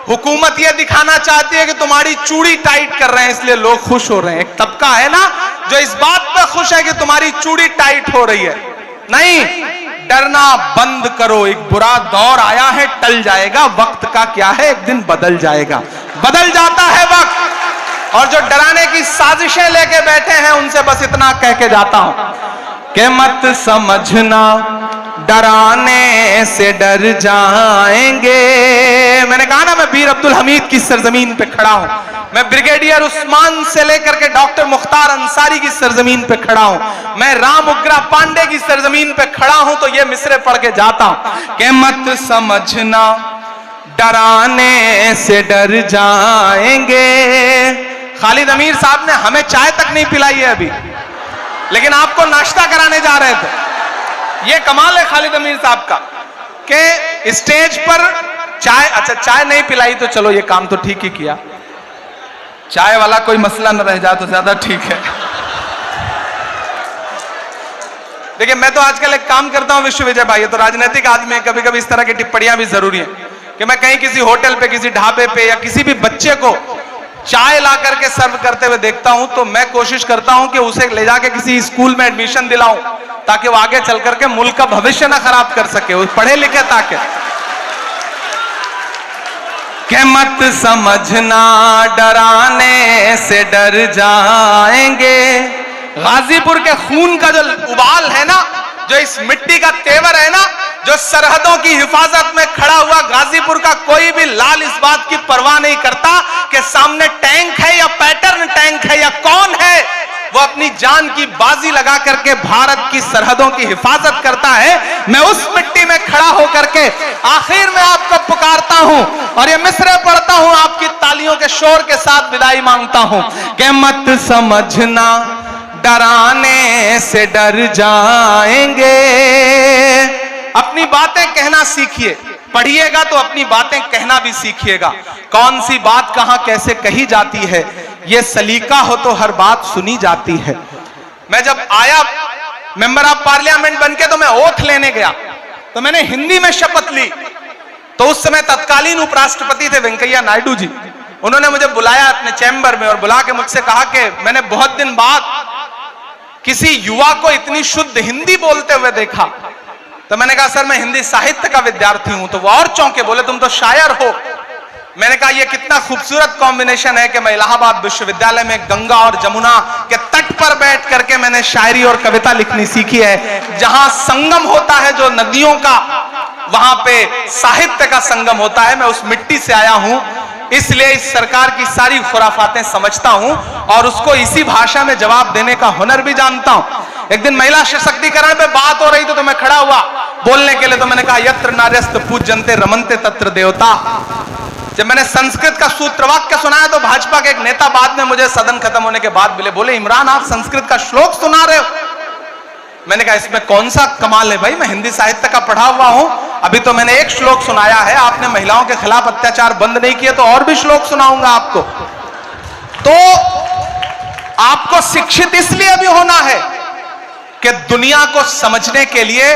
[SPEAKER 2] हुकूमत यह दिखाना चाहती है कि तुम्हारी चूड़ी टाइट कर रहे हैं इसलिए लोग खुश हो रहे हैं। एक तबका है ना जो इस बात पर खुश है कि तुम्हारी चूड़ी टाइट हो रही है। नहीं, डरना बंद करो। एक बुरा दौर आया है, टल जाएगा। वक्त का क्या है, एक दिन बदल जाएगा, बदल जाता है वक्त। और जो डराने की साजिशें लेके बैठे हैं उनसे बस इतना कह के जाता हूं कि मत समझना डराने से डर जाएंगे। मैंने कहा ना, मैं वीर अब्दुल हमीद की सरजमीन पे खड़ा हूं। मैं ब्रिगेडियर उस्मान से लेकर के डॉक्टर मुख्तार अंसारी की सरजमीन पे खड़ा हूं। मैं राम उग्रा पांडे की सरजमीन पे खड़ा हूं। तो ये मिसरे पढ़ के जाता हूं कि मत समझना डराने से डर जाएंगे। खालिद अमीर साहब ने हमें चाय तक नहीं पिलाई है अभी, लेकिन आपको नाश्ता कराने जा रहे थे। ये कमाल है खालिद अमीर साहब का कि स्टेज पर चाय, अच्छा चाय नहीं पिलाई तो चलो ये काम तो ठीक ही किया, चाय वाला कोई मसला न रह जाए तो ज्यादा ठीक है। देखिए, मैं तो आजकल एक काम करता हूं विश्व विजय भाई, तो राजनीतिक आदमी है, कभी कभी इस तरह की टिप्पणियां भी जरूरी है कि मैं कहीं किसी होटल पे, किसी ढाबे पे या किसी भी बच्चे को चाय ला करके सर्व करते हुए देखता हूं तो मैं कोशिश करता हूं कि उसे ले जाके किसी स्कूल में एडमिशन दिलाऊं ताकि वो आगे चल करके मुल्क का भविष्य ना खराब कर सके, वो पढ़े लिखे ताकि। कि मत समझना डराने से डर जाएंगे। गाजीपुर के खून का जो उबाल है ना, जो इस मिट्टी का तेवर है ना, जो सरहदों की हिफाजत में खड़ा हुआ गाजीपुर का कोई भी लाल इस बात की परवाह नहीं करता कि सामने टैंक है या पैटर्न टैंक है या कौन है, वो अपनी जान की बाजी लगा करके भारत की सरहदों की हिफाजत करता है। मैं उस मिट्टी में खड़ा होकर के आखिर में आपको पुकारता हूं और ये मिसरे पढ़ता हूं, आपकी तालियों के शोर के साथ विदाई मांगता हूं कि मत समझना डराने से डर जाएंगे।
[SPEAKER 1] अपनी बातें कहना सीखिए, पढ़िएगा तो अपनी बातें कहना भी सीखिएगा। कौन सी बात कहां कैसे कही जाती है, यह सलीका हो तो हर बात सुनी जाती है। मैं जब आया मेंबर ऑफ पार्लियामेंट बनके तो मैं ओथ लेने गया, तो मैंने हिंदी में शपथ ली। तो उस समय तत्कालीन उपराष्ट्रपति थे वेंकैया नायडू जी। उन्होंने मुझे बुलाया अपने चैम्बर में और बुला के मुझसे कहा कि मैंने बहुत दिन बाद किसी युवा को इतनी शुद्ध हिंदी बोलते हुए देखा। तो मैंने कहा सर मैं हिंदी साहित्य का विद्यार्थी हूं। तो वो और चौंके, बोले तुम तो शायर हो। मैंने कहा यह कितना खूबसूरत कॉम्बिनेशन है कि मैं इलाहाबाद विश्वविद्यालय में गंगा और जमुना के तट पर बैठ करके मैंने शायरी और कविता लिखनी सीखी है। जहां संगम होता है जो नदियों का, वहां पे साहित्य का संगम होता है। मैं उस मिट्टी से आया हूं, इसलिए इस सरकार की सारी खुराफातें समझता हूं और उसको इसी भाषा में जवाब देने का हुनर भी जानता हूं। एक दिन महिला सशक्तिकरण पे बात हो रही थी तो मैं खड़ा हुआ बोलने के लिए। तो मैंने कहा यत्र नार्यस्त पूज्यन्ते रमन्ते तत्र देवता। जब मैंने संस्कृत का सूत्र वाक्य सुनाया तो भाजपा के एक नेता बाद में मुझे सदन खत्म होने के बाद बोले इमरान आप संस्कृत का श्लोक सुना रहे हो। मैंने कहा इसमें कौन सा कमाल है भाई, मैं हिंदी साहित्य का पढ़ा हुआ हूं। अभी तो मैंने एक श्लोक सुनाया है, आपने महिलाओं के खिलाफ अत्याचार बंद नहीं किए तो और भी श्लोक सुनाऊंगा आपको। तो आपको शिक्षित इसलिए भी होना है कि दुनिया को समझने के लिए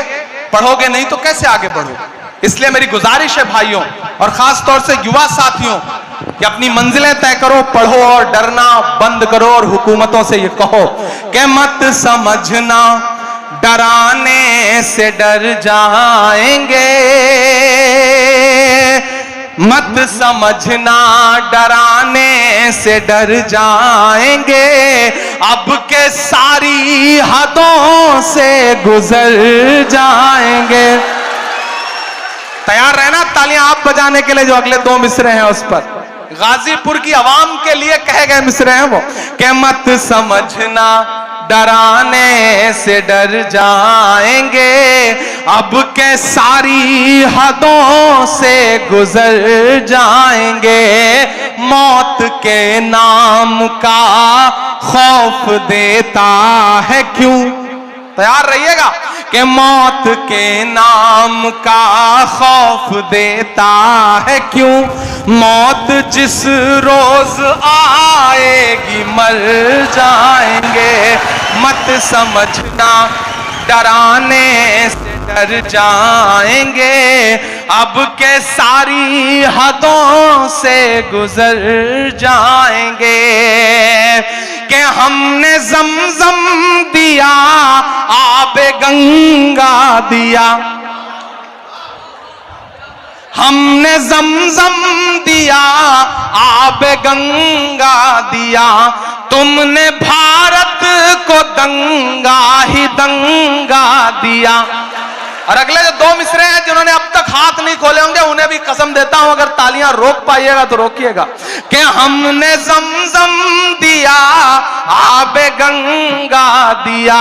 [SPEAKER 1] पढ़ोगे नहीं तो कैसे आगे बढ़ोगे। इसलिए मेरी गुजारिश है भाइयों और खास तौर से युवा साथियों कि अपनी मंजिलें तय करो, पढ़ो और डरना बंद करो और हुकूमतों से ये कहो कि मत समझना डराने से डर जाएंगे, मत समझना डराने से डर जाएंगे, अब के सारी हदों से गुजर जाएंगे। तैयार रहना तालियां आप बजाने के लिए जो अगले दो मिसरे हैं उस पर। गाजीपुर की आवाम के लिए कहे गए मिसरे हैं वो कि मत समझना डराने से डर जाएंगे, अब के सारी हदों से गुजर जाएंगे, मौत के नाम का खौफ देता है क्यों। तैयार रहिएगा कि मौत के नाम का खौफ देता है क्यों, मौत जिस रोज आएगी मर जाएंगे, मत समझना डराने से डर जाएंगे, अब के सारी हदों से गुजर जाएंगे, कि हमने जमजम दिया आबे गंगा दिया, हमने जमजम दिया आबे गंगा दिया, तुमने भारत को दंगा ही दंगा दिया। और अगले जो दो मिसरे हैं जिन्होंने अब तक हाथ नहीं खोले होंगे उन्हें भी कसम देता हूं अगर तालियां रोक पाइएगा तो रोकिएगा कि हमने जमजम दिया आबे गंगा दिया,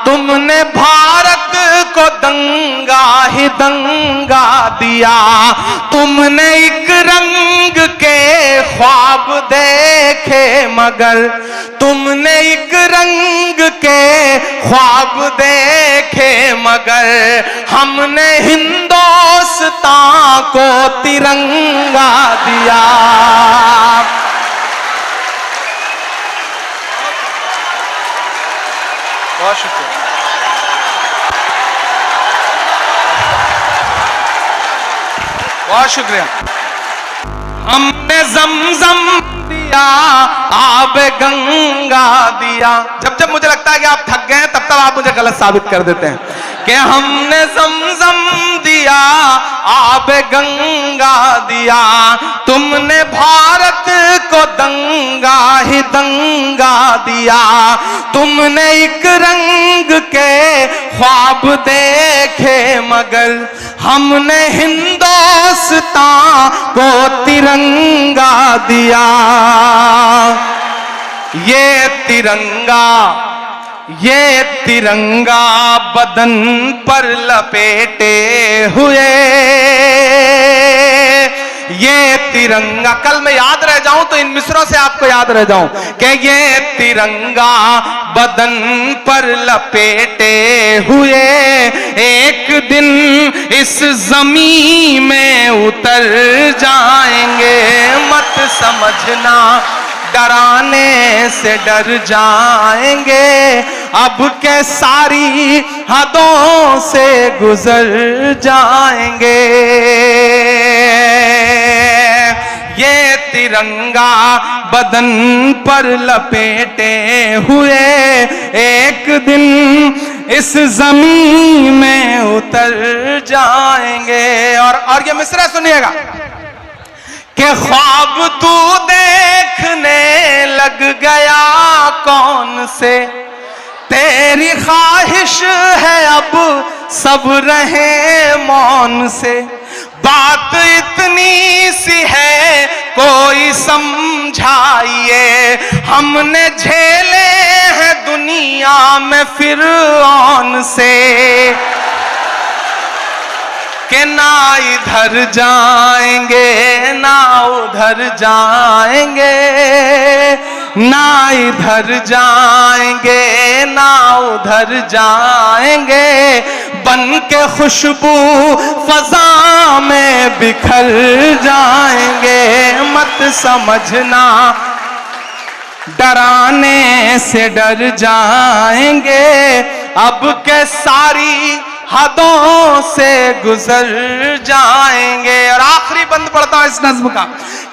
[SPEAKER 1] तुमने भारत को दंगा ही दंगा दिया, तुमने एक रंग के ख्वाब देखे मगर, तुमने एक रंग के ख्वाब देखे मगर, हमने हिंदुस्तान को तिरंगा दिया। बहुत शुक्रिया। बहुत शुक्रिया। हमने जमजम दिया आब गंगा दिया। जब जब मुझे लगता है कि आप थक गए हैं तब तब आप मुझे गलत साबित कर देते हैं कि हमने जमजम दिया आब गंगा दिया, तुमने भारत को दंगा ही दंगा दिया, तुमने एक रंग के ख्वाब देखे मगर, हमने हिंदुस्तान को तिरंगा दिया। ये तिरंगा बदन पर लपेटे हुए, ये तिरंगा, कल मैं याद रह जाऊं तो इन मिसरों से आपको याद रह जाऊं कि ये तिरंगा बदन पर लपेटे हुए एक दिन इस जमीन में उतर जाएंगे। मत समझना डराने से डर जाएंगे, अब के सारी हदों से गुजर जाएंगे। ये तिरंगा बदन पर लपेटे हुए एक दिन इस जमीन में उतर जाएंगे। और ये मिसरा सुनिएगा कि ख्वाब तू देखने लग गया कौन से, तेरी ख्वाहिश है अब सब रहे मौन से। बात इतनी सी है कोई समझाइए, हमने झेले हैं दुनिया में फिरौन से कि ना इधर जाएंगे ना उधर जाएंगे, ना इधर जाएंगे ना उधर जाएंगे, बन के खुशबू फजा में बिखर जाएंगे। मत समझना डराने से डर जाएंगे, अब के सारी हदों से गुजर जाएंगे। और आखिरी बंद पढ़ता हूं इस नज्म का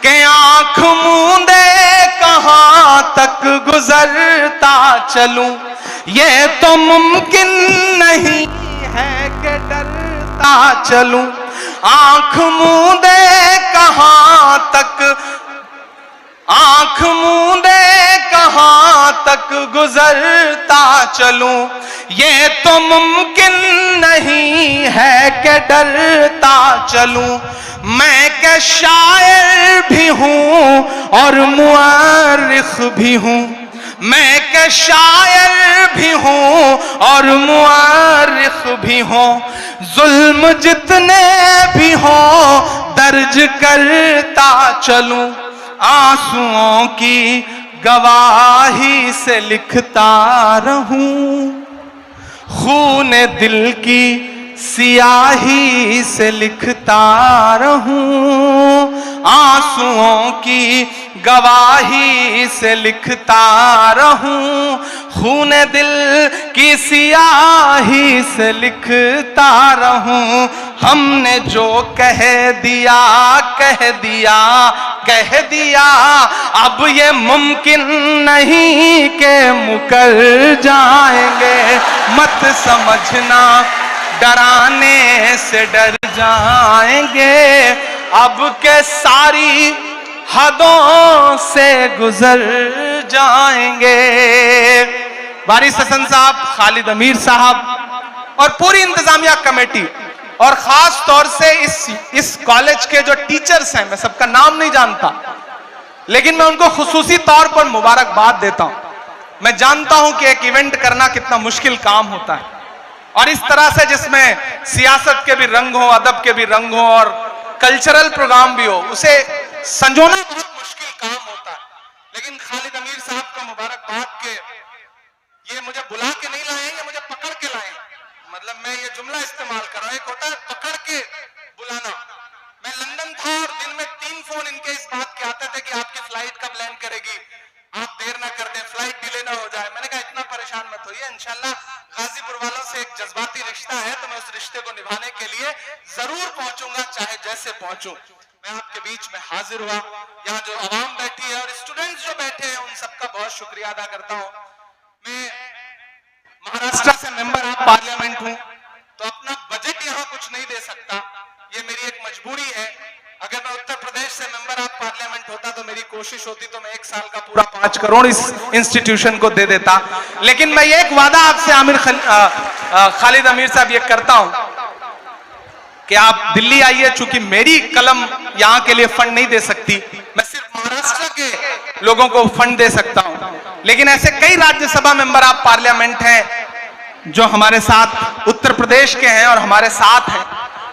[SPEAKER 1] कि आंख मूंदे कहां तक गुजरता चलूं, ये तो मुमकिन नहीं है कि डरता चलूं। आंख मूंदे कहां तक, आंख मूंदे कहां तक गुजरता चलूं, ये तो मुमकिन नहीं है कि डरता चलूं। मैं क्या शायर भी हूं और मुअर्रिख भी हूं, मैं क्या शायर भी हूं और मुअर्रिख भी हूं। जुल्म जितने भी हों दर्ज करता चलूं, आंसुओं की गवाही से लिखता रहूं, खून दिल की सियाही से लिखता रहूं, आंसुओं की गवाही से लिखता रहूं, खून दिल की सियाही से लिखता रहूं। हमने जो कह दिया कह दिया कह दिया, अब ये मुमकिन नहीं कि मुकर जाएंगे। मत समझना डराने से डर जाएंगे, अब के सारी हदों से गुजर जाएंगे। वारिस हसन साहब, खालिद अमीर साहब और पूरी इंतजामिया कमेटी और खास तौर से इस कॉलेज के जो टीचर्स हैं, मैं सबका नाम नहीं जानता, लेकिन मैं उनको खुसूसी तौर पर मुबारकबाद देता हूं। मैं जानता हूं कि एक इवेंट करना कितना मुश्किल काम होता है, और इस तरह से जिसमें सियासत के भी रंग हो, अदब के भी रंग हो और कल्चरल प्रोग्राम भी हो, उसे संजोना बहुत मुश्किल काम होता है। लेकिन खालिद अमीर साहब को मुबारकबाद के ये मुझे बुला के नहीं लाए, ये मुझे पकड़ के लाए। मतलब मैं ये जुमला इस्तेमाल कर रहा हूं, एक होता है पकड़ के बुलाना। मैं लंदन था और दिन में 3 फोन इनके इस बात के आते थे कि आपकी फ्लाइट कब लैंड करेगी, आप देर ना कर दें, फ्लाइट डिले ना हो जाए। मैंने कहा इतना परेशान मत होइए, इंशाल्लाह गाजीपुर वालों से एक जज्बाती रिश्ता है तो मैं उस रिश्ते को निभाने के लिए जरूर पहुंचूंगा, चाहे जैसे पहुंचूं। मैं आपके बीच में हाजिर हुआ, यहाँ जो आवाम बैठी है और स्टूडेंट्स जो बैठे हैं उन सबका बहुत शुक्रिया अदा करता हूँ। मैं महाराष्ट्र से मेंबर ऑफ पार्लियामेंट हूँ, तो अपना बजट यहाँ कुछ नहीं दे सकता, ये मेरी एक मजबूरी है। अगर मैं उत्तर प्रदेश से मेंबर ऑफ पार्लियामेंट होता तो मेरी कोशिश होती तो मैं 1 साल का पूरा 5 करोड़ इस इंस्टीट्यूशन को दे देता। लेकिन मैं ये एक वादा आपसे खालिद अमीर साहब ये करता हूं कि आप दिल्ली आइए, चूंकि मेरी कलम यहाँ के लिए फंड नहीं दे सकती, मैं सिर्फ महाराष्ट्र के लोगों को फंड दे सकता हूं। लेकिन ऐसे कई राज्यसभा मेंबर ऑफ पार्लियामेंट हैं जो हमारे साथ उत्तर प्रदेश के हैं और हमारे साथ हैं,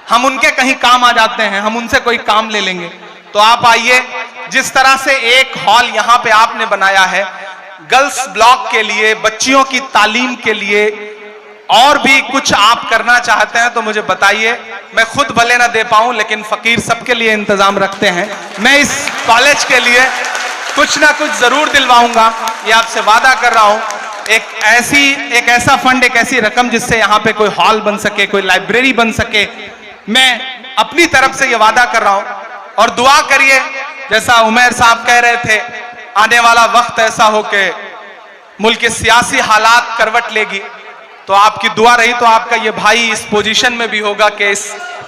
[SPEAKER 1] हम उनके कहीं काम आ जाते हैं, हम उनसे कोई काम ले लेंगे। तो आप आइए। जिस तरह से एक हॉल यहां पे आपने बनाया है गर्ल्स ब्लॉक के लिए, बच्चियों की तालीम के लिए, और भी कुछ आप करना चाहते हैं तो मुझे बताइए। मैं खुद भले ना दे पाऊं लेकिन फकीर सबके लिए इंतजाम रखते हैं। मैं इस कॉलेज के लिए कुछ ना कुछ जरूर दिलवाऊंगा, ये आपसे वादा कर रहा हूं। एक ऐसा फंड, एक ऐसी रकम जिससे यहां पे कोई हॉल बन सके, कोई लाइब्रेरी बन सके, मैं अपनी तरफ से ये वादा कर रहा हूं। और दुआ करिए, जैसा उमर साहब कह रहे थे, आने वाला वक्त ऐसा हो कि मुल्क के सियासी हालात करवट लेगी, तो आपकी दुआ रही तो आपका ये भाई इस पोजीशन में भी होगा कि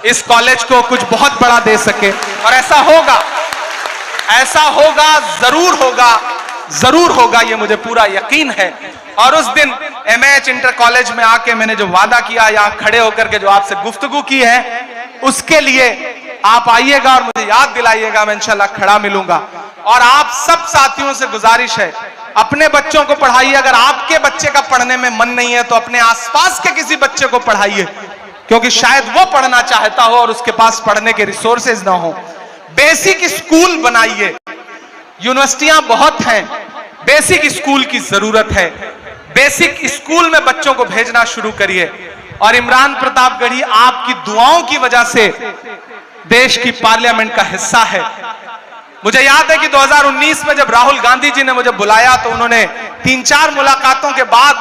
[SPEAKER 1] इस कॉलेज को कुछ बहुत बड़ा दे सके। और ऐसा होगा, जरूर होगा, ये मुझे पूरा यकीन है। और उस दिन एमएएच इंटर कॉलेज में आके मैंने जो वादा किया, या खड़े होकर के जो आपसे गुफ्तगू की है, उसके लिए आप आइएगा और मुझे याद दिलाइएगा, मैं इंशाल्लाह खड़ा मिलूंगा। और आप सब साथियों से गुजारिश है, अपने बच्चों को पढ़ाइए। अगर आपके बच्चे का पढ़ने में मन नहीं है तो अपने आसपास के किसी बच्चे को पढ़ाइए, क्योंकि शायद वो पढ़ना चाहता हो और उसके पास पढ़ने के रिसोर्सेज ना हो। बेसिक स्कूल बनाइए, यूनिवर्सिटियां बहुत हैं, बेसिक स्कूल की जरूरत है। बेसिक स्कूल में बच्चों को भेजना शुरू करिए। और इमरान प्रतापगढ़ी आपकी दुआओं की वजह से देश की पार्लियामेंट का हिस्सा है। मुझे याद है कि 2019 में जब राहुल गांधी जी ने मुझे बुलाया तो उन्होंने 3-4 मुलाकातों के बाद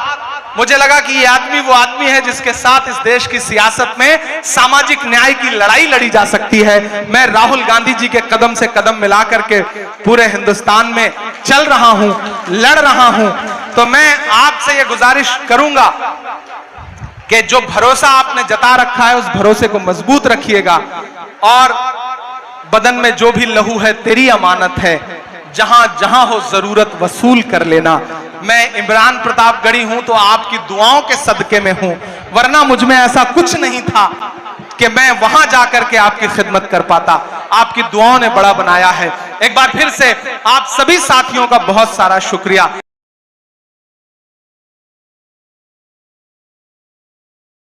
[SPEAKER 1] मुझे लगा कि ये आदमी वो आदमी है जिसके साथ इस देश की सियासत में सामाजिक न्याय की लड़ाई लड़ी जा सकती है। मैं राहुल गांधी जी के कदम से कदम मिला करके पूरे हिंदुस्तान में चल रहा हूं, लड़ रहा हूं। तो मैं आपसे ये गुजारिश करूंगा कि जो भरोसा आपने जता रखा है उस भरोसे को मजबूत रखिएगा। और बदन में जो भी लहू है तेरी अमानत है, जहां जहां हो जरूरत वसूल कर लेना। मैं इमरान प्रतापगढ़ी हूं तो आपकी दुआओं के सदके में हूं, वरना मुझ में ऐसा कुछ नहीं था कि मैं वहां जाकर के आपकी खिदमत कर पाता। आपकी दुआओं ने बड़ा बनाया है। एक बार फिर से आप सभी साथियों का बहुत सारा शुक्रिया।